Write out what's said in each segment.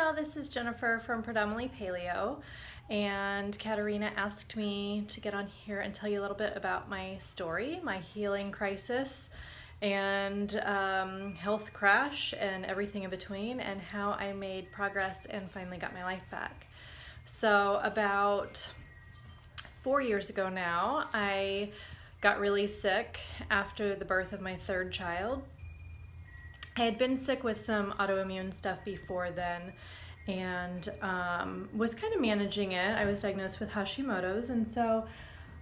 y'all, this is Jennifer from Predominantly Paleo, and Katerina asked me to get on here and tell you a little bit about my story, my healing crisis, and health crash, and everything in between, and how I made progress and finally got my life back. So about 4 years ago now, I got really sick after the birth of my third child. I had been sick with some autoimmune stuff before then and was kind of managing it. I was diagnosed with Hashimoto's, and so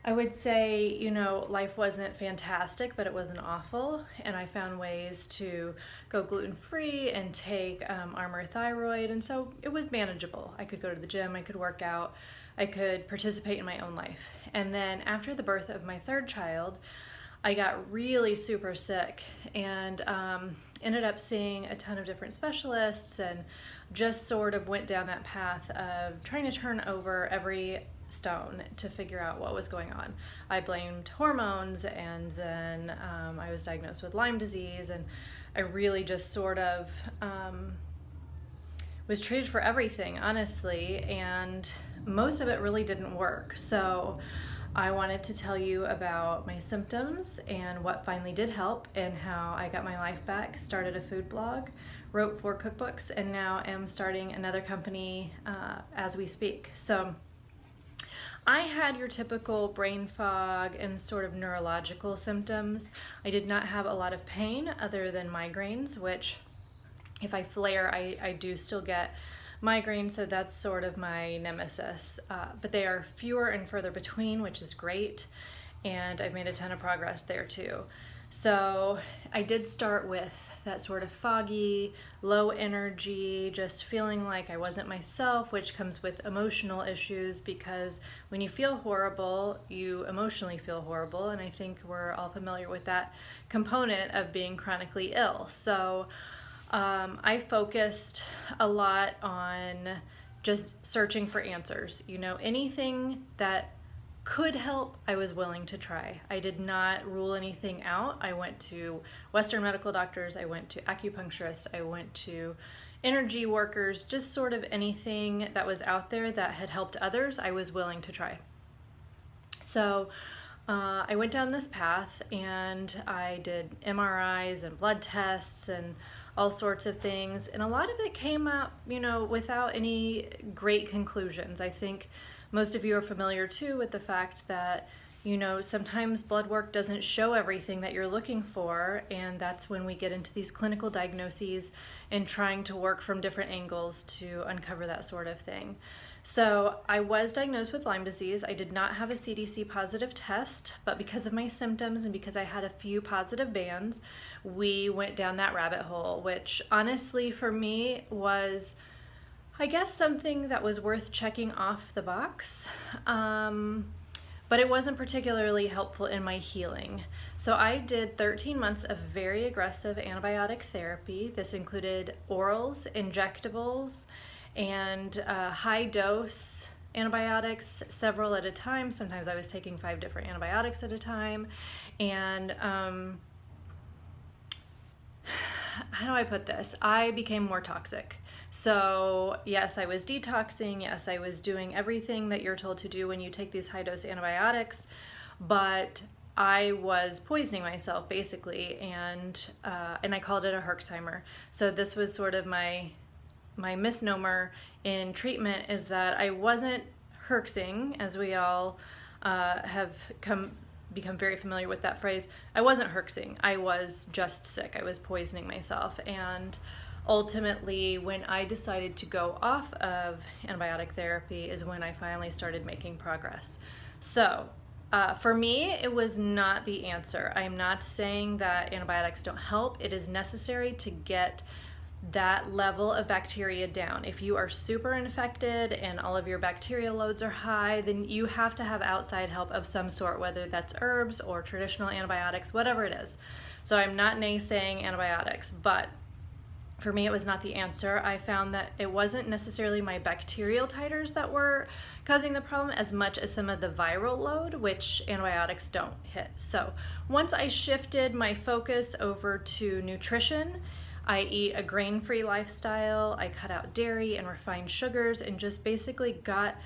I would say, you know, life wasn't fantastic, but it wasn't awful, and I found ways to go gluten-free and take Armour thyroid, and so it was manageable. I could go to the gym, I could work out, I could participate in my own life. And then after the birth of my third child, I got really super sick and ended up seeing a ton of different specialists and just sort of went down that path of trying to turn over every stone to figure out what was going on. I blamed hormones, and then I was diagnosed with Lyme disease, and I really just sort of was treated for everything, honestly, and most of it really didn't work. So I wanted to tell you about my symptoms and what finally did help and how I got my life back, started a food blog, wrote 4 cookbooks, and now am starting another company as we speak. So I had your typical brain fog and sort of neurological symptoms. I did not have a lot of pain other than migraines, which if I flare, I do still get migraine, so that's sort of my nemesis, but they are fewer and further between, which is great, and I've made a ton of progress there too. So I did start with that sort of foggy, low energy, just feeling like I wasn't myself, which comes with emotional issues, because when you feel horrible, you emotionally feel horrible, and I think we're all familiar with that component of being chronically ill. So I focused a lot on just searching for answers. You know, anything that could help, I was willing to try. I did not rule anything out. I went to Western medical doctors, I went to acupuncturists, I went to energy workers, just sort of anything that was out there that had helped others, I was willing to try. So I went down this path and I did MRIs and blood tests and all sorts of things, and a lot of it came up, you know, without any great conclusions. I think most of you are familiar too with the fact that, you know, sometimes blood work doesn't show everything that you're looking for, and that's when we get into these clinical diagnoses and trying to work from different angles to uncover that sort of thing. So I was diagnosed with Lyme disease. I did not have a CDC positive test, but because of my symptoms and because I had a few positive bands, we went down that rabbit hole, which honestly for me was, I guess, something that was worth checking off the box. But it wasn't particularly helpful in my healing. So I did 13 months of very aggressive antibiotic therapy. This included orals, injectables, and high dose antibiotics, several at a time. Sometimes I was taking 5 different antibiotics at a time. And how do I put this? I became more toxic. So yes, I was detoxing. Yes, I was doing everything that you're told to do when you take these high dose antibiotics, but I was poisoning myself basically, and I called it a Herxheimer. So this was sort of my misnomer in treatment, is that I wasn't herxing, as we all have become very familiar with that phrase. I wasn't herxing, I was just sick. I was poisoning myself. And ultimately, when I decided to go off of antibiotic therapy is when I finally started making progress. So for me, it was not the answer. I'm not saying that antibiotics don't help. It is necessary to get that level of bacteria down. If you are super infected and all of your bacterial loads are high, then you have to have outside help of some sort, whether that's herbs or traditional antibiotics, whatever it is. So I'm not naysaying antibiotics, but for me, it was not the answer. I found that it wasn't necessarily my bacterial titers that were causing the problem as much as some of the viral load, which antibiotics don't hit. So once I shifted my focus over to nutrition, I eat a grain-free lifestyle. I cut out dairy and refined sugars and just basically got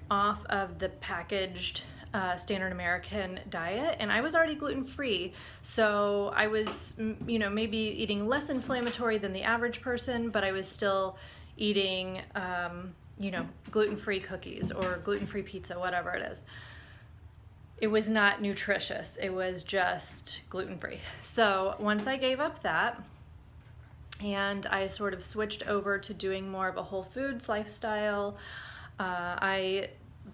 off of the packaged standard American diet, and I was already gluten-free, so I was, maybe eating less inflammatory than the average person, but I was still eating, gluten-free cookies or gluten-free pizza, whatever it is. It was not nutritious. It was just gluten-free. So once I gave up that, and I sort of switched over to doing more of a whole foods lifestyle, I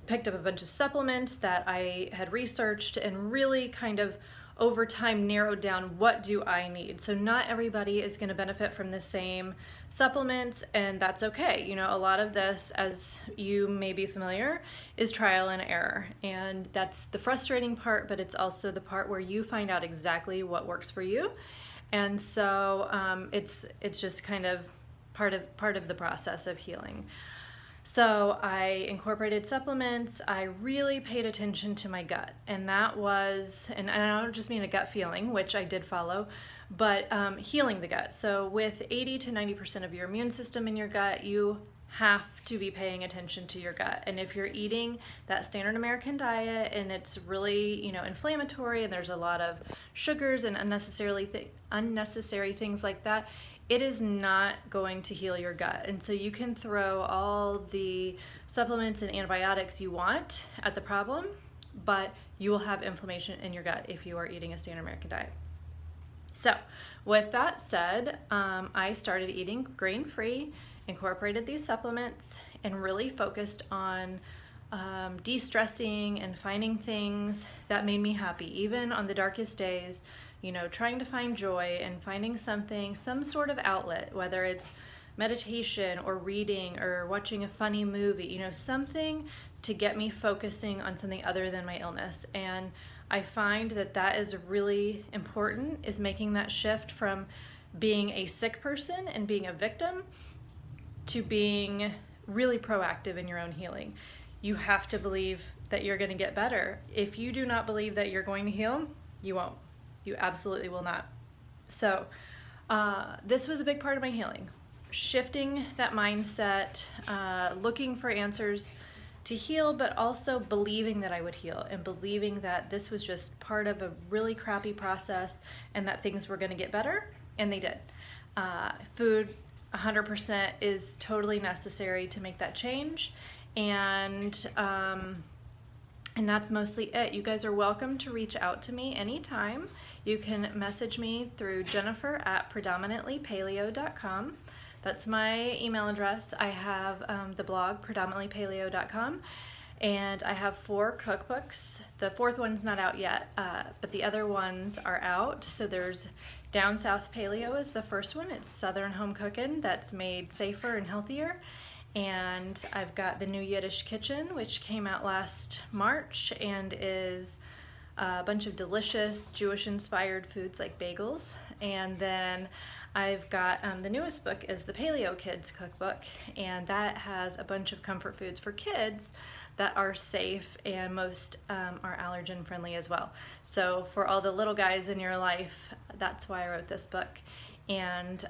picked up a bunch of supplements that I had researched and really kind of over time narrowed down what do I need. So not everybody is going to benefit from the same supplements, and that's okay. A lot of this, as you may be familiar, is trial and error, and that's the frustrating part, but it's also the part where you find out exactly what works for you. And so it's just kind of part of the process of healing. So I incorporated supplements. I really paid attention to my gut, and that was, and I don't just mean a gut feeling, which I did follow, but healing the gut. So with 80 to 90% of your immune system in your gut, you have to be paying attention to your gut. And if you're eating that standard American diet and it's really, inflammatory and there's a lot of sugars and unnecessary things like that, it is not going to heal your gut. And so you can throw all the supplements and antibiotics you want at the problem, but you will have inflammation in your gut if you are eating a standard American diet. So with that said, I started eating grain-free, incorporated these supplements, and really focused on de-stressing and finding things that made me happy, even on the darkest days, trying to find joy and finding some sort of outlet, whether it's meditation or reading or watching a funny movie, something to get me focusing on something other than my illness. And I find that is really important, is making that shift from being a sick person and being a victim to being really proactive in your own healing. You have to believe that you're going to get better. If you do not believe that you're going to heal, you won't. You absolutely will not. So this was a big part of my healing. Shifting that mindset, looking for answers to heal, but also believing that I would heal and believing that this was just part of a really crappy process and that things were going to get better, and they did. Food 100% is totally necessary to make that change, and that's mostly it. You guys are welcome to reach out to me anytime. You can message me through jennifer@predominantlypaleo.com. That's my email address. I have the blog predominantlypaleo.com, and I have 4 cookbooks. The 4th one's not out yet, but the other ones are out. So there's Down South Paleo is the first one. It's Southern home cooking that's made safer and healthier. And I've got the new Yiddish Kitchen, which came out last March and is a bunch of delicious Jewish-inspired foods like bagels. And then I've got the newest book is the Paleo Kids Cookbook, and that has a bunch of comfort foods for kids that are safe, and most are allergen friendly as well. So for all the little guys in your life, that's why I wrote this book. And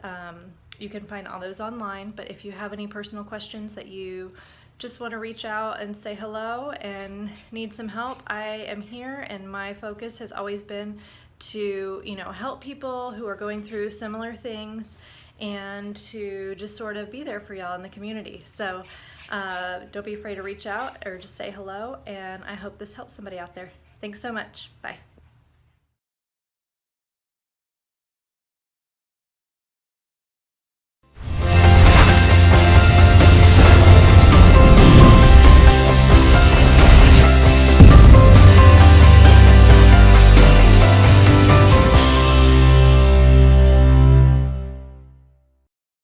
you can find all those online, but if you have any personal questions that you just want to reach out and say hello and need some help, I am here, and my focus has always been to, help people who are going through similar things and to just sort of be there for y'all in the community. So don't be afraid to reach out or just say hello, and I hope this helps somebody out there. Thanks so much. Bye.